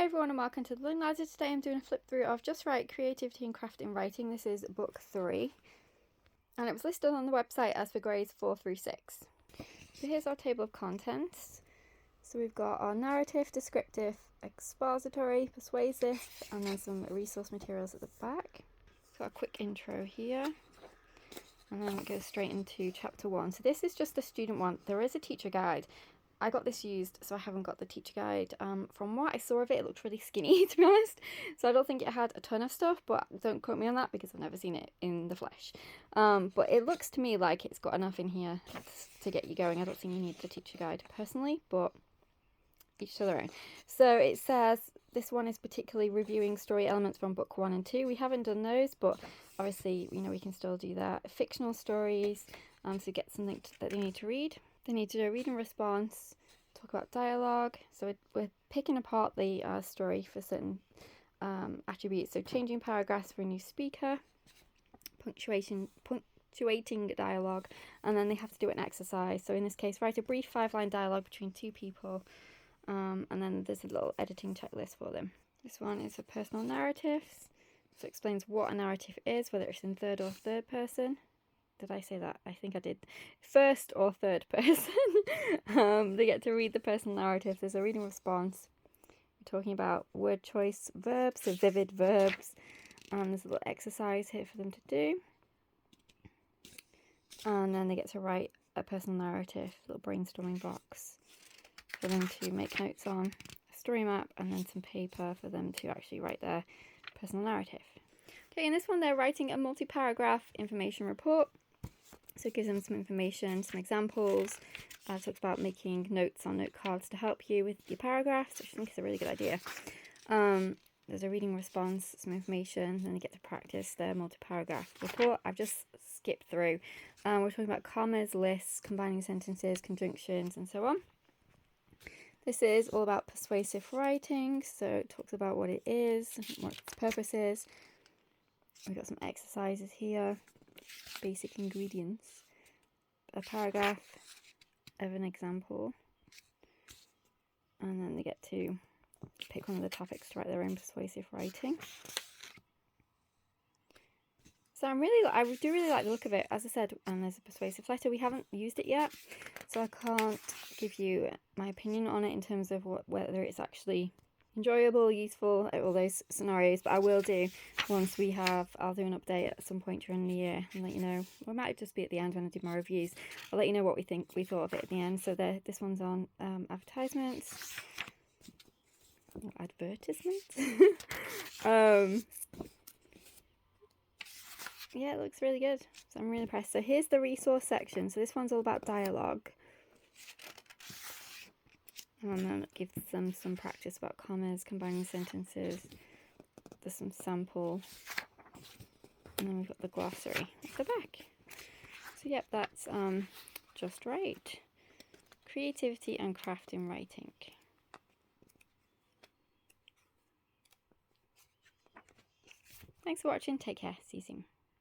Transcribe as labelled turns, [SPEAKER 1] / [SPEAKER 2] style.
[SPEAKER 1] everyone and welcome to the Learning Ladder. Today I'm doing a flip through of Just Right, Creativity and Craft in Writing. This is book 3 and it was listed on the website as for grades 4 through 6. So here's our table of contents. So we've got our narrative, descriptive, expository, persuasive, and then some resource materials at the back. Got a quick intro here and then it goes straight into chapter 1. So this is just a student one. There is a teacher guide. I got this used, so I haven't got the teacher guide. From what I saw of it, it looked really skinny, to be honest. So I don't think it had a ton of stuff, but don't quote me on that because I've never seen it in the flesh. But it looks to me like it's got enough in here to get you going. I don't think you need the teacher guide personally, but each to their own. So it says this one is particularly reviewing story elements from book 1 and 2. We haven't done those, but obviously, you know, we can still do that. Fictional stories, so get something that they need to read. They need to do a read and response, talk about dialogue. So we're picking apart the story for certain attributes. So changing paragraphs for a new speaker, punctuating dialogue, and then they have to do an exercise. So in this case, write a brief 5-line dialogue between two people, and then there's a little editing checklist for them. This one is for personal narratives. So it explains what a narrative is, whether it's in third or third person. Did I say that? I think I did. First or third person. They get to read the personal narrative. There's a reading response. We're talking about word choice verbs, so vivid verbs. There's a little exercise here for them to do. And then they get to write a personal narrative, a little brainstorming box for them to make notes on, a story map, and then some paper for them to actually write their personal narrative. Okay, in this one they're writing a multi-paragraph information report. So it gives them some information, some examples, talks about making notes on note cards to help you with your paragraphs, which I think is a really good idea. There's a reading response, some information, then they get to practice their multi-paragraph report. I've just skipped through. We're talking about commas, lists, combining sentences, conjunctions, and so on. This is all about persuasive writing, so it talks about what it is, what its purpose is. We've got some exercises here. Basic ingredients, a paragraph of an example, and then they get to pick one of the topics to write their own persuasive writing. So I do really like the look of it. As I said, and there's a persuasive letter. We haven't used it yet, so I can't give you my opinion on it in terms of whether it's actually enjoyable, useful, all those scenarios, but I will do once I'll do an update at some point during the year and let you know. Or it might just be at the end when I do my reviews. I'll let you know what we thought of it at the end. So this one's on advertisements. Yeah, it looks really good. So I'm really impressed. So here's the resource section. So this one's all about dialogue. And then it gives them some practice about commas, combining sentences. There's some sample. And then we've got the glossary at the back. So yep, that's Just Right. Creativity and Craft in Writing. Thanks for watching. Take care. See you soon.